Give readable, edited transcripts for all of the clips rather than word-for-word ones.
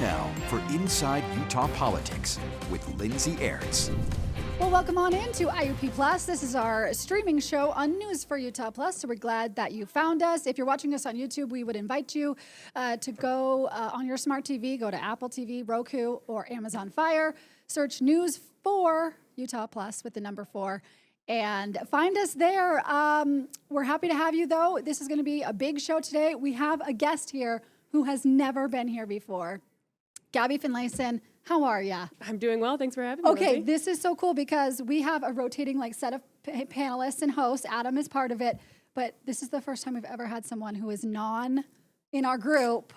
now for Inside Utah Politics with Lindsay Aerts. Well, welcome on into IUP Plus. This is our streaming show on News for Utah Plus, so we're glad that you found us. If you're watching us on YouTube, we would invite you to go on your smart TV, go to Apple TV, Roku, or Amazon Fire, search News for Utah Plus with the number 4, and find us there. We're happy to have you, though. This is going to be a big show today. We have a guest here who has never been here before. Gabby Finlayson, how are ya? I'm doing well. Thanks for having me. Okay, Lindsay. this is so cool because we have a rotating set of panelists and hosts. Adam is part of it, but this is the first time we've ever had someone who is non in our group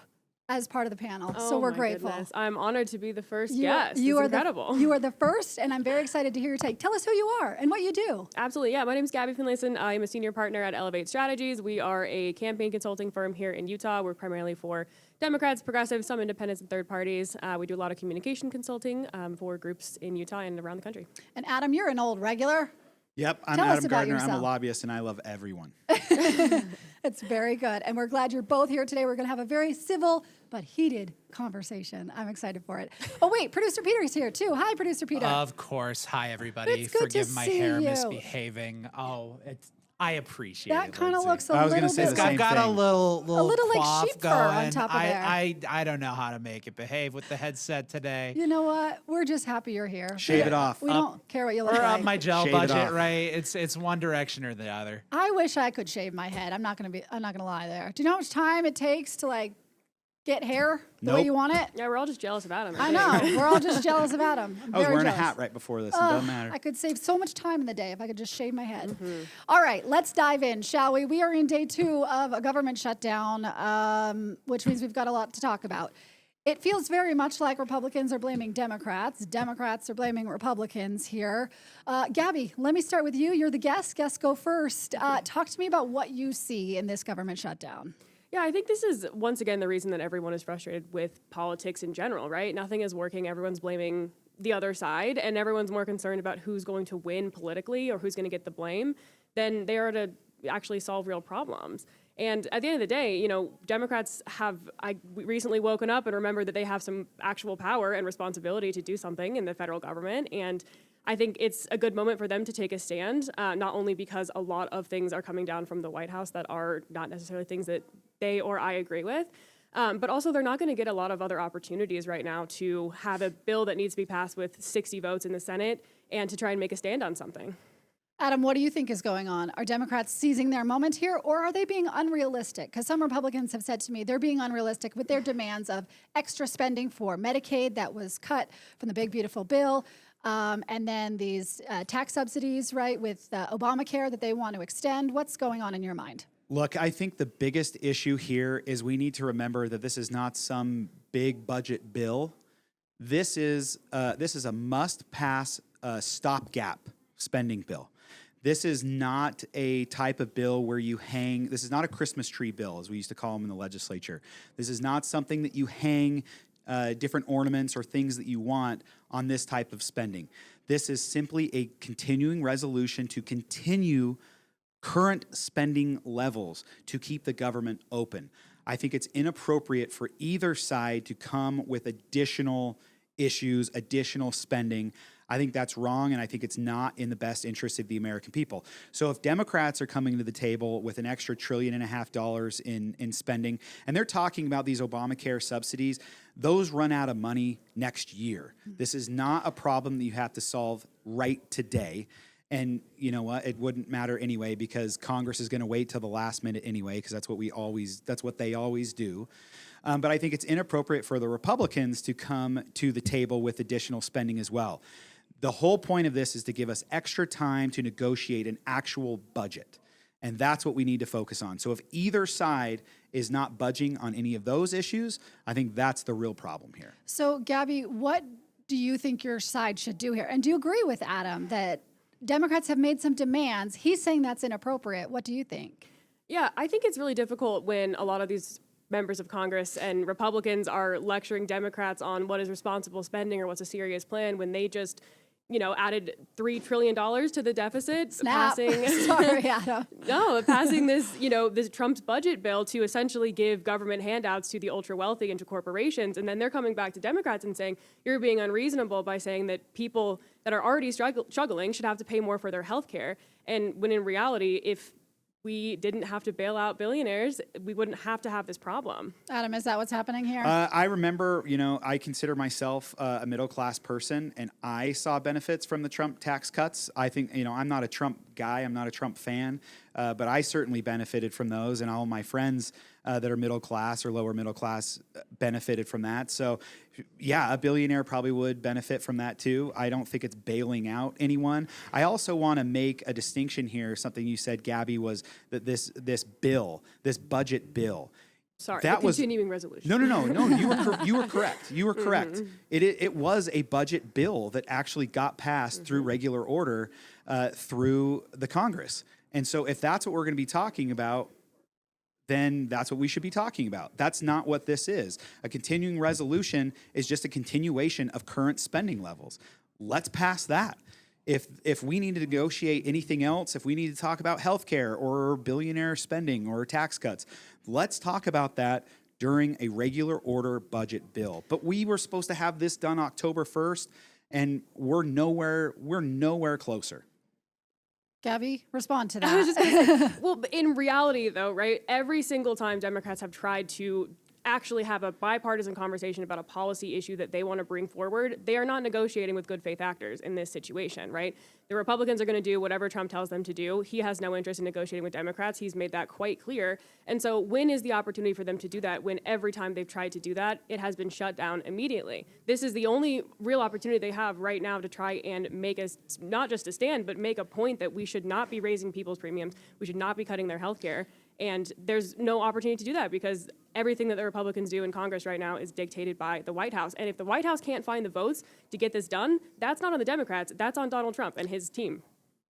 as part of the panel. So we're grateful. Goodness. I'm honored to be the first guest. It's incredible. You are the first, and I'm very excited to hear your take. Tell us who you are and what you do. Absolutely. Yeah, my name is Gabby Finlayson. I'm a senior partner at Elevate Strategies. We are a campaign consulting firm here in Utah. We're primarily for Democrats, progressives, some independents, and third parties. We do a lot of communication consulting for groups in Utah and around the country. And Adam, you're an old regular. Yep, I'm Tell us Adam about Gardner. I'm yourself. a lobbyist, and I love everyone. It's very good. And we're glad you're both here today. We're going to have a very civil but heated conversation. I'm excited for it. Oh, wait, Producer Peter's here, too. Hi, Producer Peter. Of course. Hi, everybody. It's good to Forgive my see hair you. misbehaving. I appreciate it. That kind of Lindsay. looks a I was little gonna say bit the like... same I've got a thing. little like quaff sheep fur going. on top of there. I don't know how to make it behave with the headset today. You know what? We're just happy you're here. Shave it off. We don't care what you look Or like. my gel Shave it budget, off. right? It's one direction or the other. I wish I could shave my head. I'm not gonna lie there. Do you know how much time it takes to get hair the way Nope. you want it? Yeah, we're all just jealous of Adam. I know. We're all just jealous of Adam. I'm I was very wearing jealous. a hat right before this. It doesn't matter. I could save so much time in the day if I could just shave my head. All right, let's dive in, shall we? We are in day 2 of a government shutdown, which means we've got a lot to talk about. It feels very much like Republicans are blaming Democrats. Democrats are blaming Republicans here. Gabby, let me start with you. You're the guest. Guests go first. Talk to me about what you see in this government shutdown. Yeah, I think this is, once again, the reason that everyone is frustrated with politics in general, right? Nothing is working. Everyone's blaming the other side, and everyone's more concerned about who's going to win politically or who's going to get the blame than they are to actually solve real problems. And at the end of the day, Democrats have recently woken up and remembered that they have some actual power and responsibility to do something in the federal government. And I think it's a good moment for them to take a stand, not only because a lot of things are coming down from the White House that are not necessarily things that they or I agree with, but also they're not going to get a lot of other opportunities right now to have a bill that needs to be passed with 60 votes in the Senate and to try and make a stand on something. Adam, what do you think is going on? Are Democrats seizing their moment here, or are they being unrealistic? Because some Republicans have said to me they're being unrealistic with their demands of extra spending for Medicaid that was cut from the big, beautiful bill, and then these tax subsidies, right, with Obamacare that they want to extend. What's going on in your mind? Look, I think the biggest issue here is we need to remember that this is not some big budget bill. This is a must-pass stopgap spending bill. This is not a type of bill where you hang. This is not a Christmas tree bill, as we used to call them in the legislature. This is not something that you hang different ornaments or things that you want on this type of spending. This is simply a continuing resolution to continue current spending levels to keep the government open. I think it's inappropriate for either side to come with additional issues, additional spending. I think that's wrong, and I think it's not in the best interest of the American people. So if Democrats are coming to the table with an extra $1.5 trillion in spending, and they're talking about these Obamacare subsidies, those run out of money next year. This is not a problem that you have to solve right today. And you know what? It wouldn't matter anyway because Congress is going to wait till the last minute anyway because that's what they always do. But I think it's inappropriate for the Republicans to come to the table with additional spending as well. The whole point of this is to give us extra time to negotiate an actual budget. And that's what we need to focus on. So if either side is not budging on any of those issues, I think that's the real problem here. So, Gabby, what do you think your side should do here? And do you agree with Adam that Democrats have made some demands? He's saying that's inappropriate. What do you think? Yeah, I think it's really difficult when a lot of these members of Congress and Republicans are lecturing Democrats on what is responsible spending or what's a serious plan when they just added $3 trillion to the deficit, Snap. passing Sorry, Adam. passing this, this Trump's budget bill to essentially give government handouts to the ultra wealthy and to corporations. And then they're coming back to Democrats and saying, you're being unreasonable by saying that people that are already struggling should have to pay more for their health care. And when in reality, if we didn't have to bail out billionaires, we wouldn't have to have this problem. Adam, is that what's happening here? I remember, I consider myself a middle-class person, and I saw benefits from the Trump tax cuts. I think, I'm not a Trump guy. I'm not a Trump fan, but I certainly benefited from those, and all my friends that are middle class or lower middle class benefited from that. So, yeah, a billionaire probably would benefit from that too. I don't think it's bailing out anyone. I also want to make a distinction here. Something you said, Gabby, was that this budget bill. Sorry, that the was continuing resolution. No. You were correct. You were correct. It was a budget bill that actually got passed through regular order through the Congress. And so, if that's what we're going to be talking about, then that's what we should be talking about. That's not what this is. A continuing resolution is just a continuation of current spending levels. Let's pass that. If we need to negotiate anything else, if we need to talk about healthcare or billionaire spending or tax cuts, let's talk about that during a regular order budget bill. But we were supposed to have this done October 1st, and we're nowhere closer. Gabby, respond to I was that. just gonna say, well, in reality, though, right, every single time Democrats have tried to actually have a bipartisan conversation about a policy issue that they want to bring forward, they are not negotiating with good faith actors in this situation, right? The Republicans are going to do whatever Trump tells them to do. He has no interest in negotiating with Democrats. He's made that quite clear. And so when is the opportunity for them to do that? When every time they've tried to do that, it has been shut down immediately. This is the only real opportunity they have right now to try and make us, not just a stand, but make a point that we should not be raising people's premiums. We should not be cutting their health care. And there's no opportunity to do that because everything that the Republicans do in Congress right now is dictated by the White House. And if the White House can't find the votes to get this done, that's not on the Democrats. That's on Donald Trump and his team.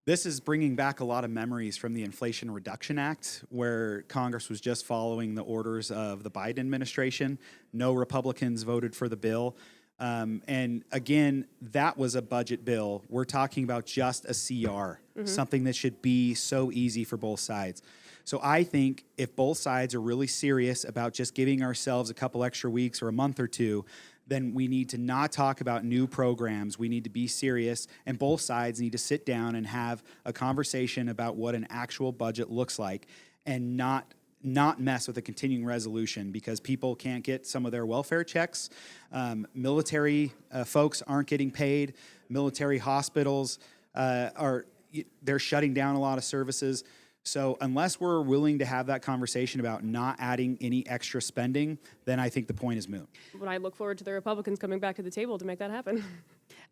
This is bringing back a lot of memories from the Inflation Reduction Act, where Congress was just following the orders of the Biden administration. No Republicans voted for the bill. And again, that was a budget bill. We're talking about just a CR, something that should be so easy for both sides. So I think if both sides are really serious about just giving ourselves a couple extra weeks or a month or two, then we need to not talk about new programs. We need to be serious, and both sides need to sit down and have a conversation about what an actual budget looks like, and not mess with a continuing resolution because people can't get some of their welfare checks. Military folks aren't getting paid. Military hospitals they're shutting down a lot of services. So unless we're willing to have that conversation about not adding any extra spending, then I think the point is moot. But I look forward to the Republicans coming back to the table to make that happen.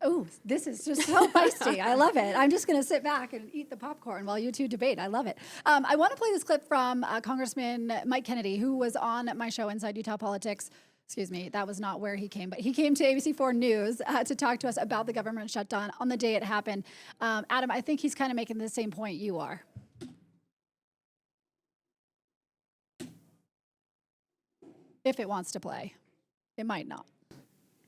Oh, this is just so feisty. I love it. I'm just going to sit back and eat the popcorn while you two debate. I love it. I want to play this clip from Congressman Mike Kennedy, who was on my show, Inside Utah Politics. Excuse me, that was not where he came, but he came to ABC4 News to talk to us about the government shutdown on the day it happened. Adam, I think he's kind of making the same point you are. If it wants to play. It might not.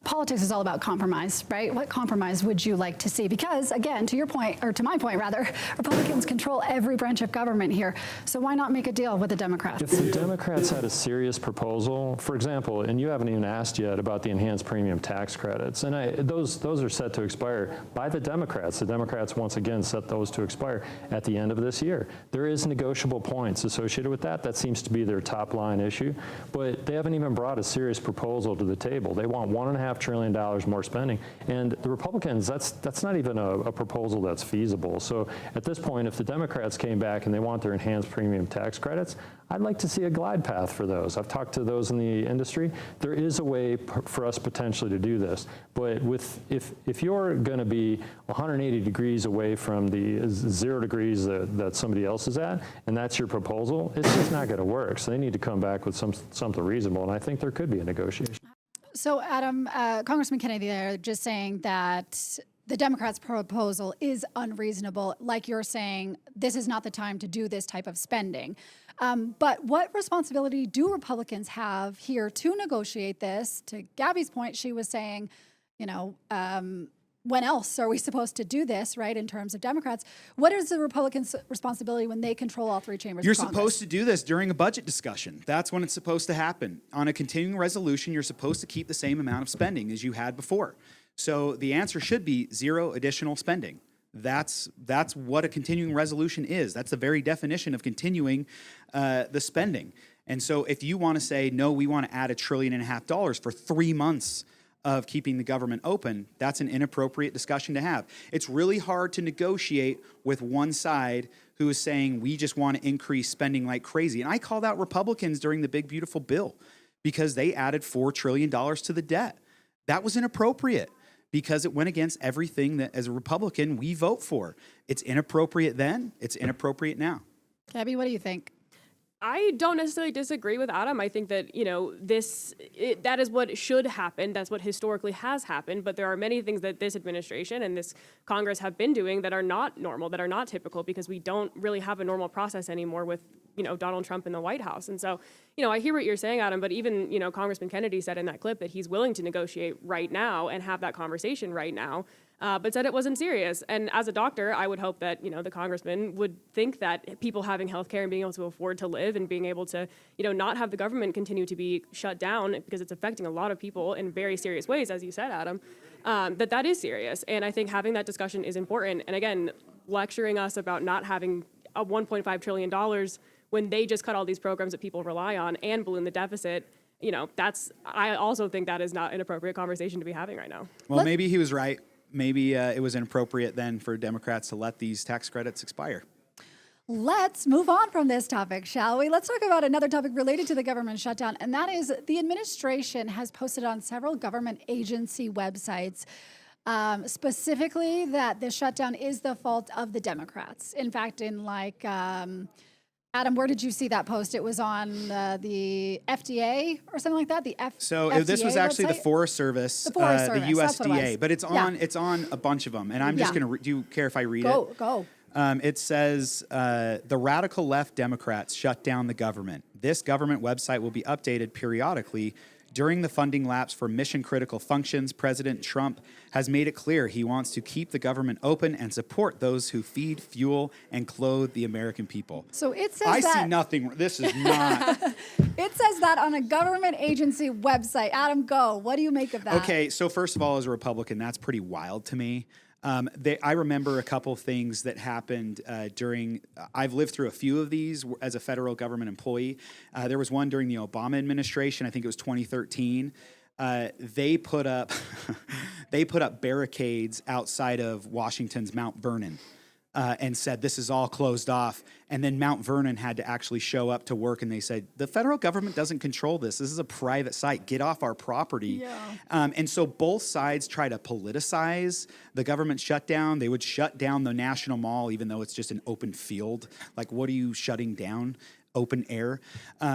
Politics is all about compromise, right? What compromise would you like to see? Because again, to your point, or to my point rather, Republicans control every branch of government here. So why not make a deal with the Democrats? If the Democrats had a serious proposal, for example, and you haven't even asked yet about the enhanced premium tax credits, and those are set to expire by the Democrats. The Democrats once again set those to expire at the end of this year. There is negotiable points associated with that. That seems to be their top line issue, but they haven't even brought a serious proposal to the table. They want $1.5 trillion more spending, and the Republicans, that's not even a proposal that's feasible. So at this point, if the Democrats came back and they want their enhanced premium tax credits, I'd like to see a glide path for those. I've talked to those in the industry. There is a way for us potentially to do this, but if you're going to be 180 degrees away from the 0 degrees that somebody else is at, and that's your proposal, it's just not going to work. So they need to come back with something reasonable, and I think there could be a negotiation. So, Adam, Congressman Kennedy there just saying that the Democrats' proposal is unreasonable. Like you're saying, this is not the time to do this type of spending. But what responsibility do Republicans have here to negotiate this? To Gabby's point, she was saying, when else are we supposed to do this, right, in terms of Democrats? What is the Republicans' responsibility when they control all three chambers You're of Congress? supposed to do this during a budget discussion. That's when it's supposed to happen. On a continuing resolution, you're supposed to keep the same amount of spending as you had before. So the answer should be zero additional spending. That's what a continuing resolution is. That's the very definition of continuing the spending. And so if you want to say, no, we want to add $1.5 trillion for 3 months of keeping the government open, that's an inappropriate discussion to have. It's really hard to negotiate with one side who is saying we just want to increase spending like crazy. And I called out Republicans during the big, beautiful bill because they added $4 trillion to the debt. That was inappropriate because it went against everything that as a Republican we vote for. It's inappropriate then, it's inappropriate now. Gabby, what do you think? I don't necessarily disagree with Adam. I think that, that is what should happen. That's what historically has happened. But there are many things that this administration and this Congress have been doing that are not normal, that are not typical, because we don't really have a normal process anymore with, Donald Trump in the White House. And so, I hear what you're saying, Adam, but even, Congressman Kennedy said in that clip that he's willing to negotiate right now and have that conversation right now. But said it wasn't serious. And as a doctor, I would hope that, the congressman would think that people having health care and being able to afford to live and being able to, not have the government continue to be shut down because it's affecting a lot of people in very serious ways, as you said, Adam, that is serious. And I think having that discussion is important. And again, lecturing us about not having a $1.5 trillion when they just cut all these programs that people rely on and balloon the deficit, I also think that is not an appropriate conversation to be having right now. Well, maybe he was right. Maybe it was inappropriate then for Democrats to let these tax credits expire. Let's move on from this topic, shall we? Let's talk about another topic related to the government shutdown, and that is the administration has posted on several government agency websites specifically that the shutdown is the fault of the Democrats. In fact, Adam, where did you see that post? It was on the FDA or something like that. This was actually website? The Forest Service, the USDA, that's what it was. But it's on a bunch of them, and I'm just going to. Do you care if I read it? Go. It says the radical left Democrats shut down the government. This government website will be updated periodically. During the funding lapse for mission-critical functions, President Trump has made it clear he wants to keep the government open and support those who feed, fuel, and clothe the American people. So it says I see nothing. This is not. It says that on a government agency website. Adam, go. What do you make of that? Okay, so first of all, as a Republican, that's pretty wild to me. I remember a couple things that happened during. I've lived through a few of these as a federal government employee. There was one during the Obama administration. I think it was 2013. They put up barricades outside of Washington's Mount Vernon. And said, this is all closed off. And then Mount Vernon had to actually show up to work, and they said, the federal government doesn't control this. This is a private site. Get off our property. Yeah. And so both sides try to politicize the government shutdown. They would shut down the National Mall, even though it's just an open field. Like, what are you shutting down? Open air,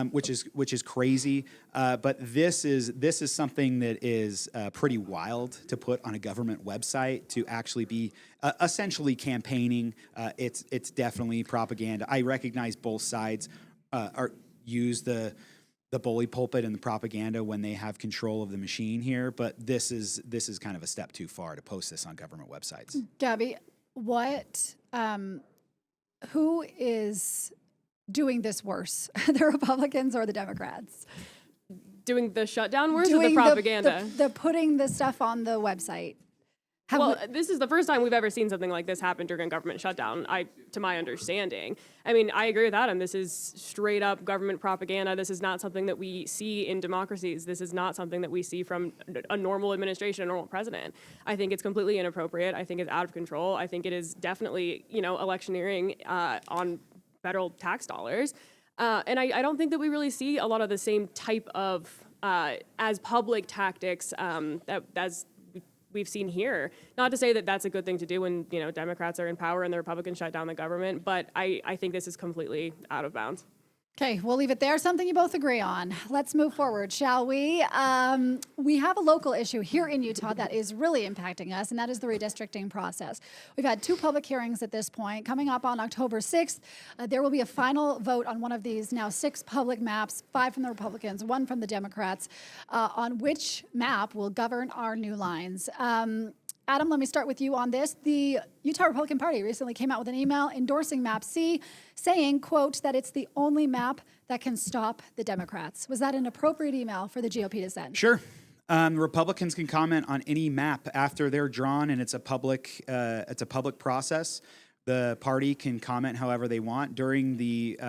which is crazy. But this is something that is pretty wild to put on a government website to actually be essentially campaigning. It's definitely propaganda. I recognize both sides use the bully pulpit and the propaganda when they have control of the machine here. But this is kind of a step too far to post this on government websites. Gabby, who is doing this worse, the Republicans or the Democrats? Doing the shutdown worse or the propaganda? The putting the stuff on the website. This is the first time we've ever seen something like this happen during a government shutdown, to my understanding. I mean, I agree with Adam. This is straight up government propaganda. This is not something that we see in democracies. This is not something that we see from a normal administration, a normal president. I think it's completely inappropriate. I think it's out of control. I think it is definitely, electioneering on federal tax dollars. And I don't think that we really see a lot of the same type of as public tactics as we've seen here. Not to say that that's a good thing to do when Democrats are in power and the Republicans shut down the government, but I think this is completely out of bounds. Okay, we'll leave it there. Something you both agree on. Let's move forward, shall we? We have a local issue here in Utah that is really impacting us, and that is the redistricting process. We've had 2 public hearings at this point. Coming up on October 6th, there will be a final vote on one of these now 6 public maps, 5 from the Republicans, 1 from the Democrats, on which map will govern our new lines. Adam, let me start with you on this. The Utah Republican Party recently came out with an email endorsing Map C, saying, quote, that it's the only map that can stop the Democrats. Was that an appropriate email for the GOP to send? Sure. Republicans can comment on any map after they're drawn, and it's a public process. The party can comment however they want. During the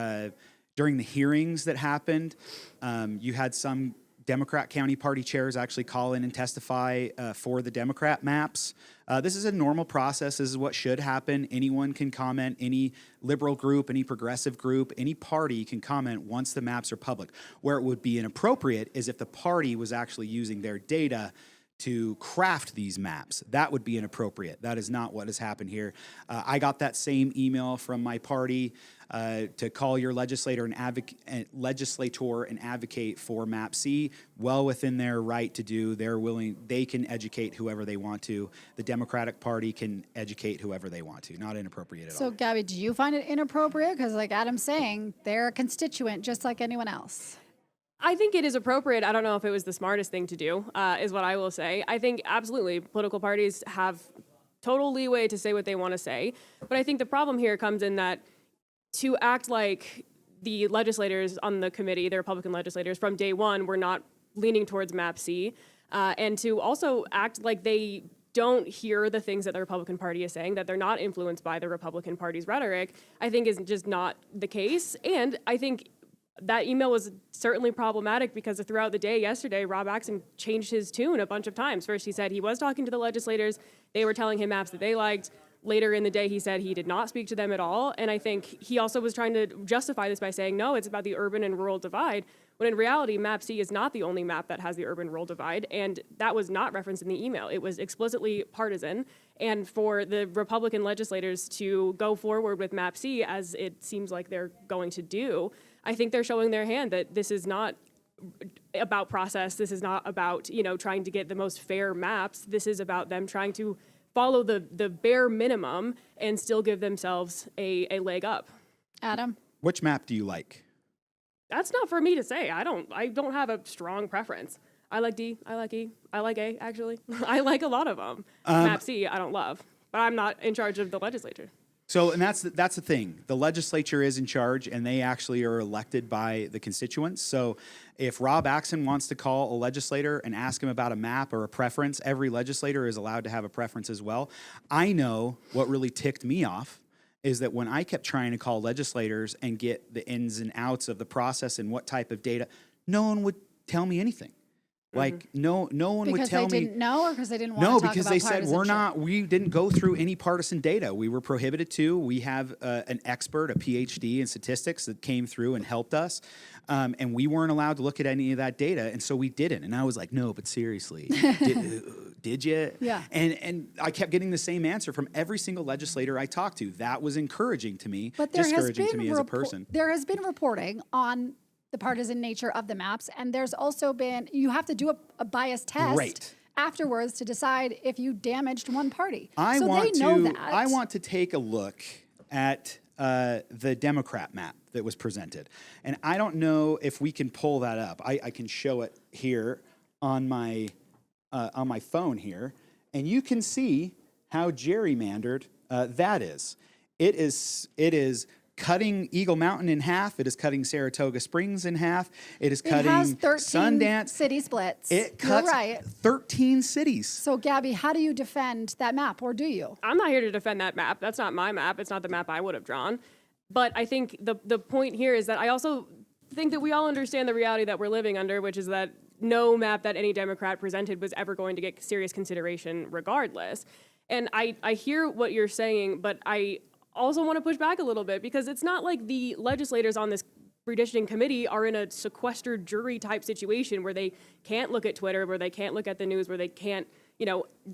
hearings that happened, you had some Democrat county party chairs actually call in and testify for the Democrat maps. This is a normal process. This is what should happen. Anyone can comment. Any liberal group, any progressive group, any party can comment once the maps are public. Where it would be inappropriate is if the party was actually using their data to craft these maps. That would be inappropriate. That is not what has happened here. I got that same email from my party to call your legislator and advocate for Map C. Well within their right to do. They can educate whoever they want to. The Democratic Party can educate whoever they want to. Not inappropriate at all. So, Gabby, do you find it inappropriate? Because like Adam's saying, they're a constituent just like anyone else. I think it is appropriate. I don't know if it was the smartest thing to do, is what I will say. I think absolutely political parties have total leeway to say what they want to say. But I think the problem here comes in that to act like the legislators on the committee, the Republican legislators from day one, were not leaning towards Map C, and to also act like they don't hear the things that the Republican Party is saying, that they're not influenced by the Republican Party's rhetoric, I think is just not the case. And I think that email was certainly problematic because throughout the day yesterday, Rob Axson changed his tune a bunch of times. First, he said he was talking to the legislators. They were telling him maps that they liked. Later in the day, he said he did not speak to them at all. And I think he also was trying to justify this by saying, no, it's about the urban and rural divide, when in reality, Map C is not the only map that has the urban-rural divide, and that was not referenced in the email. It was explicitly partisan, and for the Republican legislators to go forward with Map C, as it seems like they're going to do, I think they're showing their hand that this is not about process. This is not about, trying to get the most fair maps. This is about them trying to follow the bare minimum and still give themselves a leg up. Adam? Which map do you like? That's not for me to say. I don't have a strong preference. I like D, I like E, I like A, actually. I like a lot of them. Map C, I don't love, but I'm not in charge of the legislature. So, and that's the thing. The legislature is in charge, and they actually are elected by the constituents. So if Rob Axson wants to call a legislator and ask him about a map or a preference, every legislator is allowed to have a preference as well. I know what really ticked me off is that when I kept trying to call legislators and get the ins and outs of the process and what type of data, no one would tell me anything. Like no one would tell me. Because they didn't know, or because they didn't want to talk about because they said we didn't go through any partisan data. We were prohibited to. We have an expert, a PhD in statistics that came through and helped us, and we weren't allowed to look at any of that data, and so we didn't. And I was like, no, but seriously, did you? Yeah. And I kept getting the same answer from every single legislator I talked to. That was encouraging to me. But there discouraging has to been me as a person. There has been reporting on the partisan nature of the maps, and there's also been, you have to do a bias test afterwards to decide if you damaged one party. I so want they know that. I want to take a look at the Democrat map that was presented, and I don't know if we can pull that up. I can show it here on my phone here, and you can see how gerrymandered that is. It is cutting Eagle Mountain in half. It is cutting Saratoga Springs in half. It is cutting It has 13 Sundance. city splits. It cuts You're right. 13 cities. So, Gabby, how do you defend that map, or do you? I'm not here to defend that map. That's not my map. It's not the map I would have drawn. But I think the point here is that I also think that we all understand the reality that we're living under, which is that no map that any Democrat presented was ever going to get serious consideration regardless. And I hear what you're saying, but I also want to push back a little bit, because it's not like the legislators on this redistricting committee are in a sequestered jury type situation where they can't look at Twitter, where they can't look at the news, where they can't,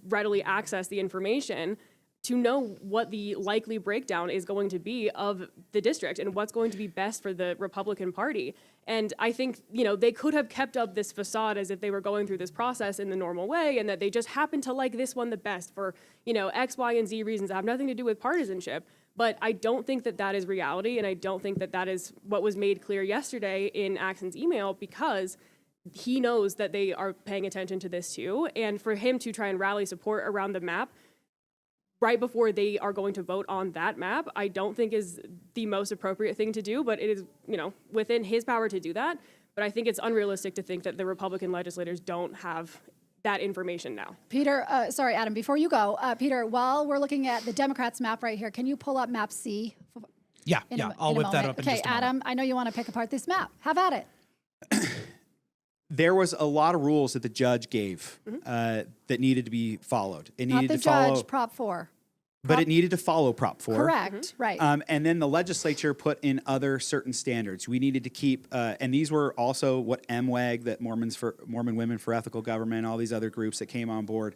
readily access the information to know what the likely breakdown is going to be of the district and what's going to be best for the Republican Party. And I think, they could have kept up this facade as if they were going through this process in the normal way, and that they just happen to like this one the best for, X, Y, and Z reasons that have nothing to do with partisanship. But I don't think that that is reality, and I don't think that that is what was made clear yesterday in Axson's email, because he knows that they are paying attention to this too. And for him to try and rally support around the map right before they are going to vote on that map, I don't think is the most appropriate thing to do, but it is, within his power to do that. But I think it's unrealistic to think that the Republican legislators don't have that information now. Peter, sorry, Adam, before you go, Peter, while we're looking at the Democrats map right here, can you pull up map C? Yeah, I'll whip that up in okay, just a moment. Adam, I know you want to pick apart this map. Have at it. There was a lot of rules that the judge gave that needed to be followed. It Not needed the to follow, judge, Prop 4. but it needed to follow Prop 4. Correct, right. And then the legislature put in other certain standards. We needed to keep, and these were also what MWAG, that Mormon Women for Ethical Government, all these other groups that came on board.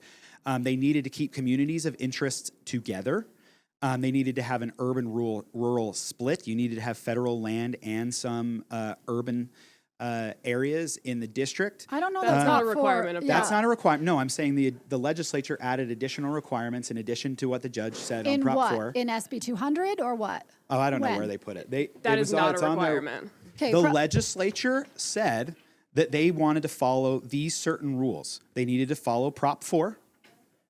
They needed to keep communities of interest together. They needed to have an urban-rural split. You needed to have federal land and some urban areas in the district. I don't know That's that's not Prop a 4. requirement of That's not a requirement. No, I'm saying the legislature added additional requirements in addition to what the judge said on In Prop what? 4. In SB 200 or what? Oh, I don't know When? where they put it. That is not it's a on their- requirement. Okay, The legislature said that they wanted to follow these certain rules. They needed to follow Prop 4.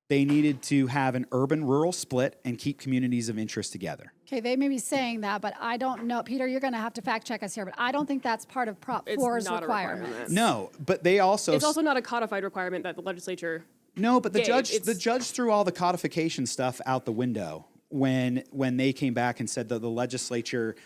They needed to have an urban-rural split and keep communities of interest together. Okay, they may be saying that, but I don't know. Peter, you're going to have to fact check us here, but I don't think that's part of Prop It's 4's not a requirements. requirement. No, but they also It's also not a codified requirement that the legislature. no, but the Yeah, judge threw all the codification stuff out the window when they came back and said that the legislature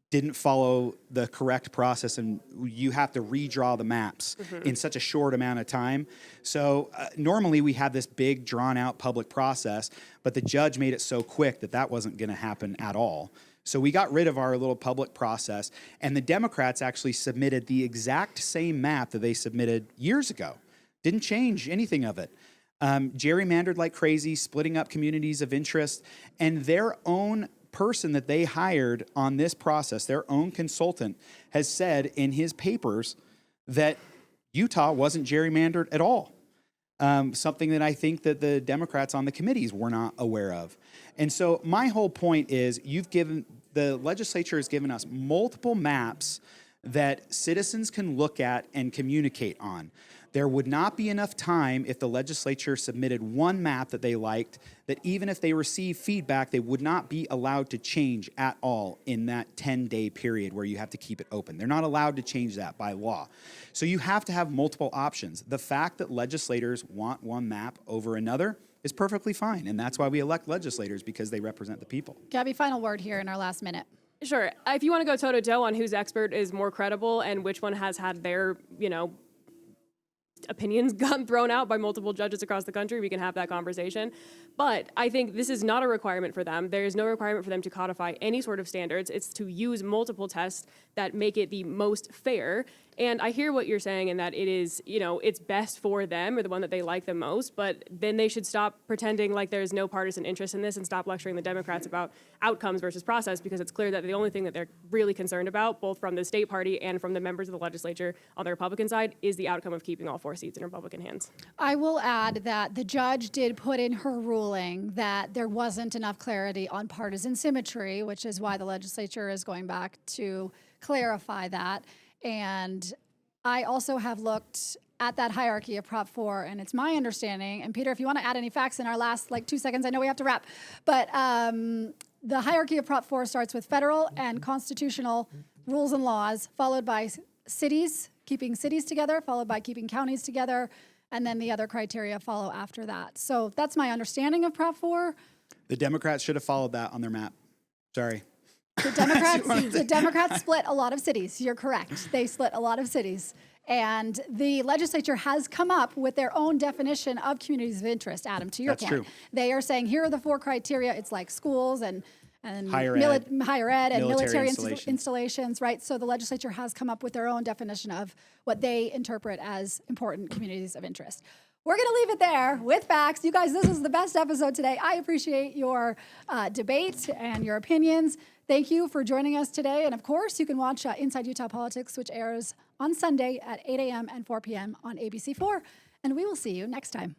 didn't follow the correct process and you have to redraw the maps in such a short amount of time. So normally we have this big drawn out public process, but the judge made it so quick that wasn't going to happen at all. So we got rid of our little public process, and the Democrats actually submitted the exact same map that they submitted years ago. Didn't change anything of it. Gerrymandered like crazy, splitting up communities of interest, and their own person that they hired on this process, their own consultant, has said in his papers that Utah wasn't gerrymandered at all. Something that I think that the Democrats on the committees were not aware of. And so my whole point is the legislature has given us multiple maps that citizens can look at and communicate on. There would not be enough time if the legislature submitted one map that they liked, that even if they received feedback, they would not be allowed to change at all in that 10-day period where you have to keep it open. They're not allowed to change that by law. So you have to have multiple options. The fact that legislators want one map over another is perfectly fine, and that's why we elect legislators, because they represent the people. Gabby, final word here in our last minute. Sure. If you want to go toe-to-toe on whose expert is more credible and which one has had their, opinions gotten thrown out by multiple judges across the country, we can have that conversation. But I think this is not a requirement for them. There is no requirement for them to codify any sort of standards. It's to use multiple tests that make it the most fair. And I hear what you're saying in that it is, it's best for them or the one that they like the most, but then they should stop pretending like there's no partisan interest in this and stop lecturing the Democrats about outcomes versus process, because it's clear that the only thing that they're really concerned about, both from the state party and from the members of the legislature on the Republican side, is the outcome of keeping all 4 seats in Republican hands. I will add that the judge did put in her ruling that there wasn't enough clarity on partisan symmetry, which is why the legislature is going back to clarify that. And I also have looked at that hierarchy of Prop 4, and it's my understanding, and Peter, if you want to add any facts in our last 2 seconds, I know we have to wrap, but the hierarchy of Prop 4 starts with federal and constitutional rules and laws, followed by cities, keeping cities together, followed by keeping counties together, and then the other criteria follow after that. So that's my understanding of Prop 4. The Democrats should have followed that on their map. Sorry. The Democrats split a lot of cities. You're correct. They split a lot of cities. And the legislature has come up with their own definition of communities of interest, Adam, to your That's point. true. They are saying, here are the 4 criteria. It's like schools and Higher ed, and military military installations. installations, right? So the legislature has come up with their own definition of what they interpret as important communities of interest. We're going to leave it there with facts. You guys, this is the best episode today. I appreciate your debate and your opinions. Thank you for joining us today. And of course, you can watch Inside Utah Politics, which airs on Sunday at 8 a.m. and 4 p.m. on ABC4. And we will see you next time.